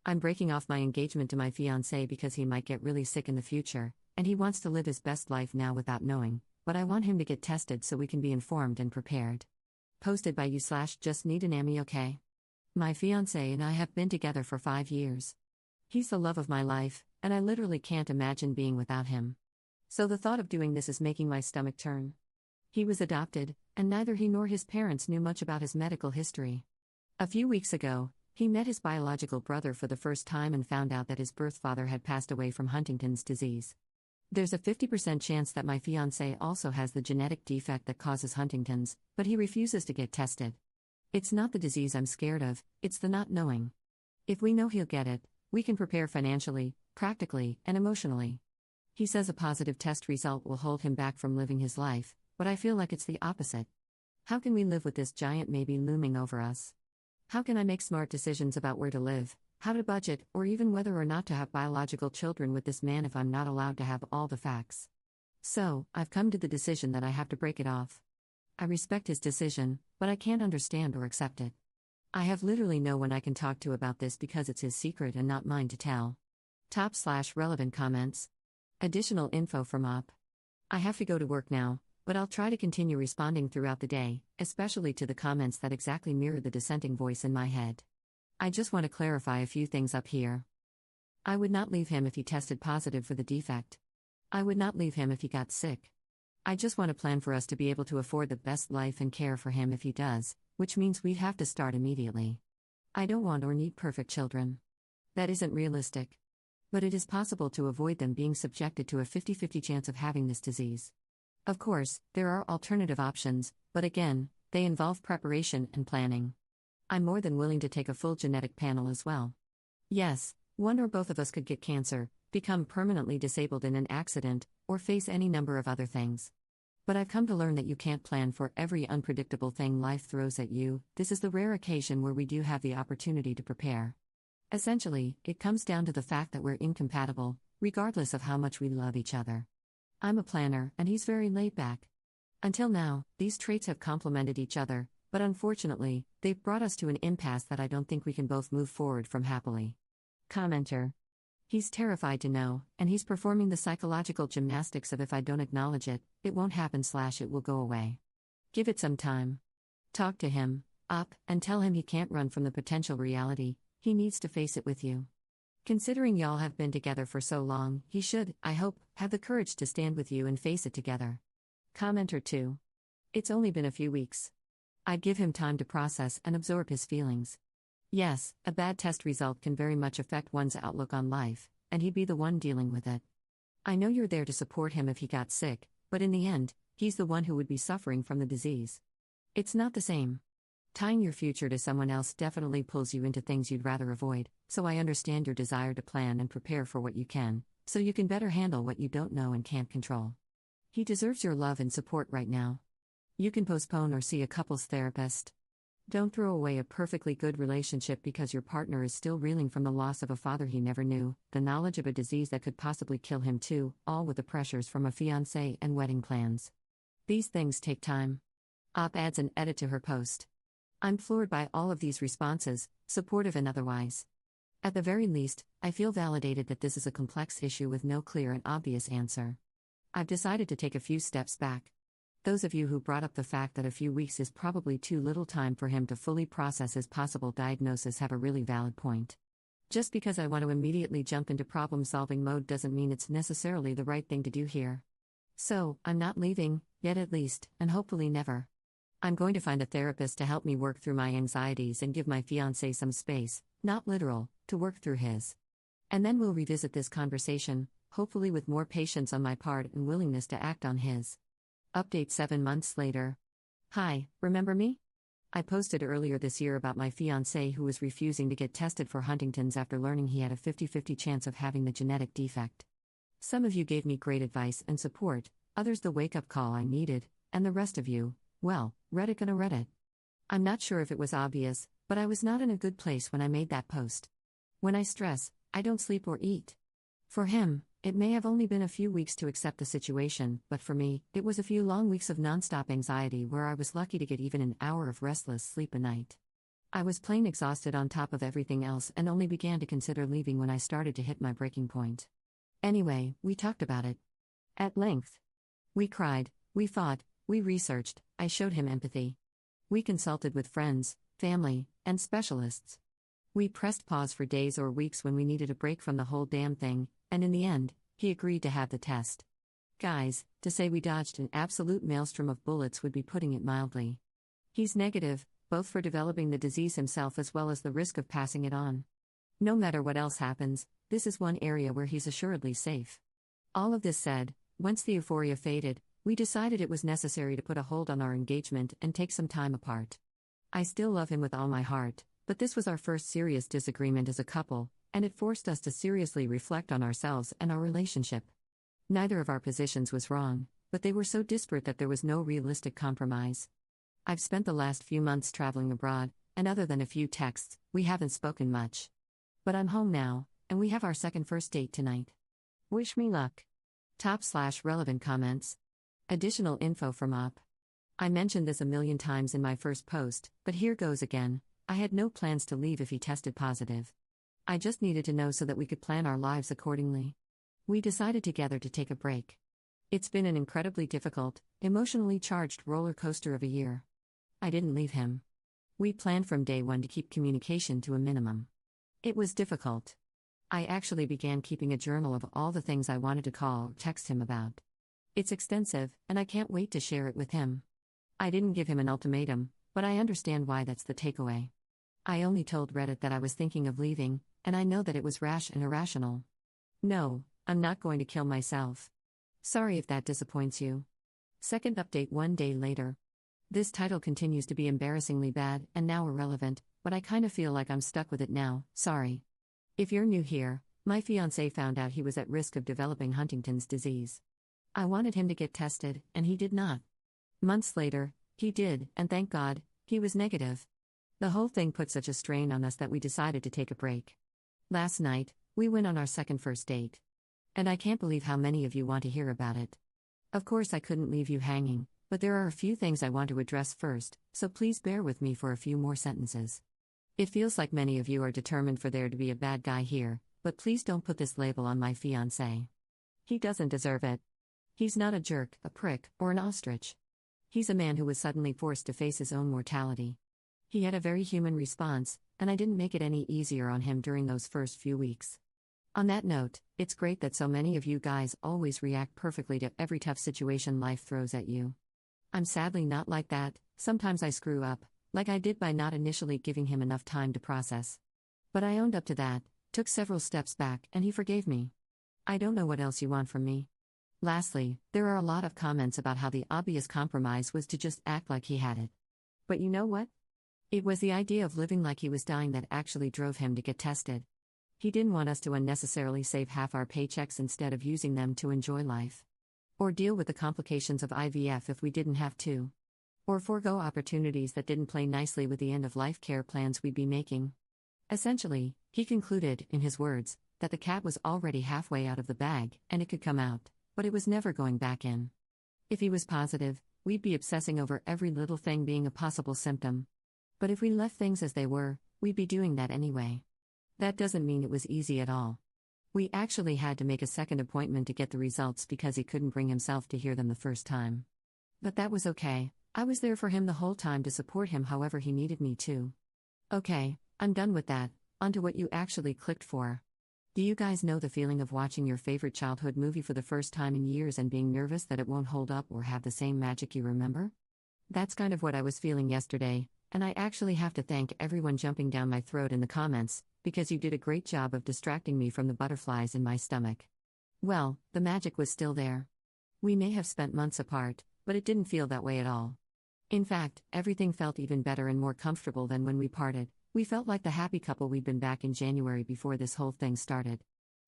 I'm breaking off my engagement to my fiancé because he might get really sick in the future, and he wants to live his best life now without knowing, but I want him to get tested so we can be informed and prepared. Posted by you/just need an Ammy, okay? My fiancé and I have been together for 5 years. He's the love of my life, and I literally can't imagine being without him. So the thought of doing this is making my stomach turn. He was adopted, and neither he nor his parents knew much about his medical history. A few weeks ago, he met his biological brother for the first time and found out that his birth father had passed away from Huntington's disease. There's a 50% chance that my fiancé also has the genetic defect that causes Huntington's, but he refuses to get tested. It's not the disease I'm scared of, it's the not knowing. If we know he'll get it, we can prepare financially, practically, and emotionally. He says a positive test result will hold him back from living his life, but I feel like it's the opposite. How can we live with this giant maybe looming over us? How can I make smart decisions about where to live, how to budget, or even whether or not to have biological children with this man if I'm not allowed to have all the facts? So, I've come to the decision that I have to break it off. I respect his decision, but I can't understand or accept it. I have literally no one I can talk to about this because it's his secret and not mine to tell. Top/relevant comments. Additional info from Op. I have to go to work now, but I'll try to continue responding throughout the day, especially to the comments that exactly mirror the dissenting voice in my head. I just want to clarify a few things up here. I would not leave him if he tested positive for the defect. I would not leave him if he got sick. I just want to plan for us to be able to afford the best life and care for him if he does, which means we'd have to start immediately. I don't want or need perfect children. That isn't realistic. But it is possible to avoid them being subjected to a 50-50 chance of having this disease. Of course, there are alternative options, but again, they involve preparation and planning. I'm more than willing to take a full genetic panel as well. Yes, one or both of us could get cancer, become permanently disabled in an accident, or face any number of other things. But I've come to learn that you can't plan for every unpredictable thing life throws at you. This is the rare occasion where we do have the opportunity to prepare. Essentially, it comes down to the fact that we're incompatible, regardless of how much we love each other. I'm a planner, and he's very laid back. Until now, these traits have complemented each other, but unfortunately, they've brought us to an impasse that I don't think we can both move forward from happily. Commenter. He's terrified to know, and he's performing the psychological gymnastics of if I don't acknowledge it, it won't happen/it will go away. Give it some time. Talk to him, Op, and tell him he can't run from the potential reality, he needs to face it with you. Considering y'all have been together for so long, he should, I hope, have the courage to stand with you and face it together. Commenter 2. It's only been a few weeks. I'd give him time to process and absorb his feelings. Yes, a bad test result can very much affect one's outlook on life, and he'd be the one dealing with it. I know you're there to support him if he got sick, but in the end, he's the one who would be suffering from the disease. It's not the same. Tying your future to someone else definitely pulls you into things you'd rather avoid, so I understand your desire to plan and prepare for what you can, so you can better handle what you don't know and can't control. He deserves your love and support right now. You can postpone or see a couples therapist. Don't throw away a perfectly good relationship because your partner is still reeling from the loss of a father he never knew, the knowledge of a disease that could possibly kill him too, all with the pressures from a fiancé and wedding plans. These things take time. Op adds an edit to her post. I'm floored by all of these responses, supportive and otherwise. At the very least, I feel validated that this is a complex issue with no clear and obvious answer. I've decided to take a few steps back. Those of you who brought up the fact that a few weeks is probably too little time for him to fully process his possible diagnosis have a really valid point. Just because I want to immediately jump into problem-solving mode doesn't mean it's necessarily the right thing to do here. So, I'm not leaving, yet at least, and hopefully never. I'm going to find a therapist to help me work through my anxieties and give my fiancé some space, not literal, to work through his. And then we'll revisit this conversation, hopefully with more patience on my part and willingness to act on his. Update 7 months later. Hi, remember me? I posted earlier this year about my fiancé who was refusing to get tested for Huntington's after learning he had a 50-50 chance of having the genetic defect. Some of you gave me great advice and support, others the wake-up call I needed, and the rest of you, well, gonna read it. I'm not sure if it was obvious, but I was not in a good place when I made that post. When I stress, I don't sleep or eat. For him, it may have only been a few weeks to accept the situation, but for me, it was a few long weeks of nonstop anxiety where I was lucky to get even an hour of restless sleep a night. I was plain exhausted on top of everything else and only began to consider leaving when I started to hit my breaking point. Anyway, we talked about it. At length. We cried, we fought, we researched, I showed him empathy. We consulted with friends, family, and specialists. We pressed pause for days or weeks when we needed a break from the whole damn thing, and in the end, he agreed to have the test. Guys, to say we dodged an absolute maelstrom of bullets would be putting it mildly. He's negative, both for developing the disease himself as well as the risk of passing it on. No matter what else happens, this is one area where he's assuredly safe. All of this said, once the euphoria faded, we decided it was necessary to put a hold on our engagement and take some time apart. I still love him with all my heart, but this was our first serious disagreement as a couple, and it forced us to seriously reflect on ourselves and our relationship. Neither of our positions was wrong, but they were so disparate that there was no realistic compromise. I've spent the last few months traveling abroad, and other than a few texts, we haven't spoken much. But I'm home now, and we have our second first date tonight. Wish me luck. _relevant comments. Additional info from Op. I mentioned this a million times in my first post, but here goes again. I had no plans to leave if he tested positive. I just needed to know so that we could plan our lives accordingly. We decided together to take a break. It's been an incredibly difficult, emotionally charged roller coaster of a year. I didn't leave him. We planned from day one to keep communication to a minimum. It was difficult. I actually began keeping a journal of all the things I wanted to call or text him about. It's extensive, and I can't wait to share it with him. I didn't give him an ultimatum, but I understand why that's the takeaway. I only told Reddit that I was thinking of leaving, and I know that it was rash and irrational. No, I'm not going to kill myself. Sorry if that disappoints you. Second update 1 day later. This title continues to be embarrassingly bad and now irrelevant, but I kind of feel like I'm stuck with it now, sorry. If you're new here, my fiancé found out he was at risk of developing Huntington's disease. I wanted him to get tested, and he did not. Months later, he did, and thank God, he was negative. The whole thing put such a strain on us that we decided to take a break. Last night, we went on our second first date. And I can't believe how many of you want to hear about it. Of course I couldn't leave you hanging, but there are a few things I want to address first, so please bear with me for a few more sentences. It feels like many of you are determined for there to be a bad guy here, but please don't put this label on my fiancé. He doesn't deserve it. He's not a jerk, a prick, or an ostrich. He's a man who was suddenly forced to face his own mortality. He had a very human response, and I didn't make it any easier on him during those first few weeks. On that note, it's great that so many of you guys always react perfectly to every tough situation life throws at you. I'm sadly not like that. Sometimes I screw up, like I did by not initially giving him enough time to process. But I owned up to that, took several steps back, and he forgave me. I don't know what else you want from me. Lastly, there are a lot of comments about how the obvious compromise was to just act like he had it. But you know what? It was the idea of living like he was dying that actually drove him to get tested. He didn't want us to unnecessarily save half our paychecks instead of using them to enjoy life. Or deal with the complications of IVF if we didn't have to. Or forego opportunities that didn't play nicely with the end-of-life care plans we'd be making. Essentially, he concluded, in his words, that the cat was already halfway out of the bag, and it could come out, but it was never going back in. If he was positive, we'd be obsessing over every little thing being a possible symptom. But if we left things as they were, we'd be doing that anyway. That doesn't mean it was easy at all. We actually had to make a second appointment to get the results because he couldn't bring himself to hear them the first time. But that was okay. I was there for him the whole time to support him however he needed me to. Okay, I'm done with that, onto what you actually clicked for. Do you guys know the feeling of watching your favorite childhood movie for the first time in years and being nervous that it won't hold up or have the same magic you remember? That's kind of what I was feeling yesterday, and I actually have to thank everyone jumping down my throat in the comments, because you did a great job of distracting me from the butterflies in my stomach. Well, the magic was still there. We may have spent months apart, but it didn't feel that way at all. In fact, everything felt even better and more comfortable than when we parted. We felt like the happy couple we'd been back in January before this whole thing started.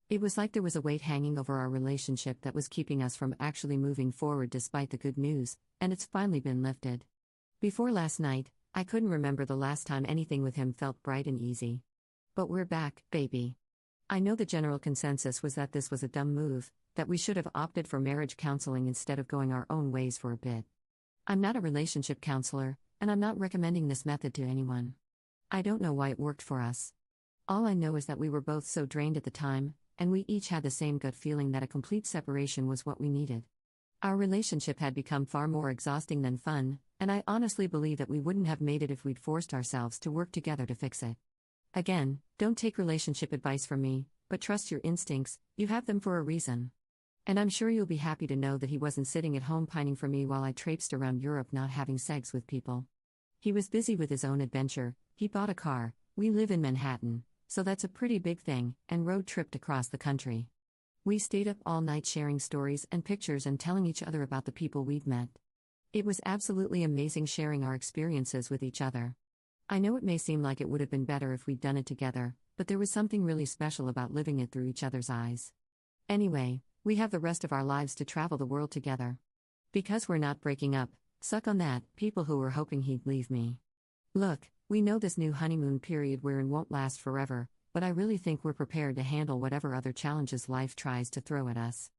It was like there was a weight hanging over our relationship that was keeping us from actually moving forward despite the good news, and it's finally been lifted. Before last night, I couldn't remember the last time anything with him felt bright and easy. But we're back, baby. I know the general consensus was that this was a dumb move, that we should have opted for marriage counseling instead of going our own ways for a bit. I'm not a relationship counselor, and I'm not recommending this method to anyone. I don't know why it worked for us. All I know is that we were both so drained at the time, and we each had the same gut feeling that a complete separation was what we needed. Our relationship had become far more exhausting than fun, and I honestly believe that we wouldn't have made it if we'd forced ourselves to work together to fix it. Again, don't take relationship advice from me, but trust your instincts, you have them for a reason. And I'm sure you'll be happy to know that he wasn't sitting at home pining for me while I traipsed around Europe not having sex with people. He was busy with his own adventure, he bought a car, we live in Manhattan, so that's a pretty big thing, and road tripped across the country. We stayed up all night sharing stories and pictures and telling each other about the people we'd met. It was absolutely amazing sharing our experiences with each other. I know it may seem like it would have been better if we'd done it together, but there was something really special about living it through each other's eyes. Anyway, we have the rest of our lives to travel the world together. Because we're not breaking up, suck on that, people who were hoping he'd leave me. Look, we know this new honeymoon period we're in won't last forever, but I really think we're prepared to handle whatever other challenges life tries to throw at us.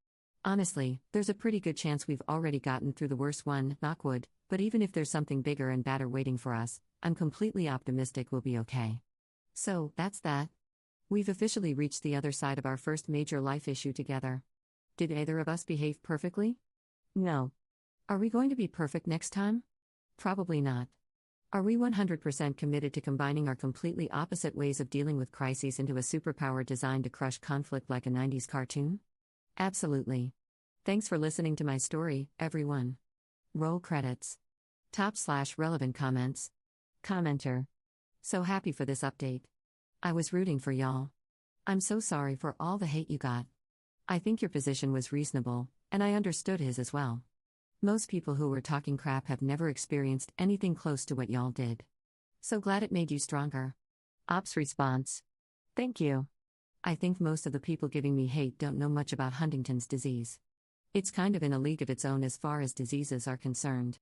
Honestly, there's a pretty good chance we've already gotten through the worst one, knock wood, but even if there's something bigger and badder waiting for us, I'm completely optimistic we'll be okay. So, that's that. We've officially reached the other side of our first major life issue together. Did either of us behave perfectly? No. Are we going to be perfect next time? Probably not. Are we 100% committed to combining our completely opposite ways of dealing with crises into a superpower designed to crush conflict like a 90s cartoon? Absolutely. Thanks for listening to my story, everyone. Roll credits. Top/relevant comments. Commenter. So happy for this update. I was rooting for y'all. I'm so sorry for all the hate you got. I think your position was reasonable, and I understood his as well. Most people who were talking crap have never experienced anything close to what y'all did. So glad it made you stronger. Ops response. Thank you. I think most of the people giving me hate don't know much about Huntington's disease. It's kind of in a league of its own as far as diseases are concerned.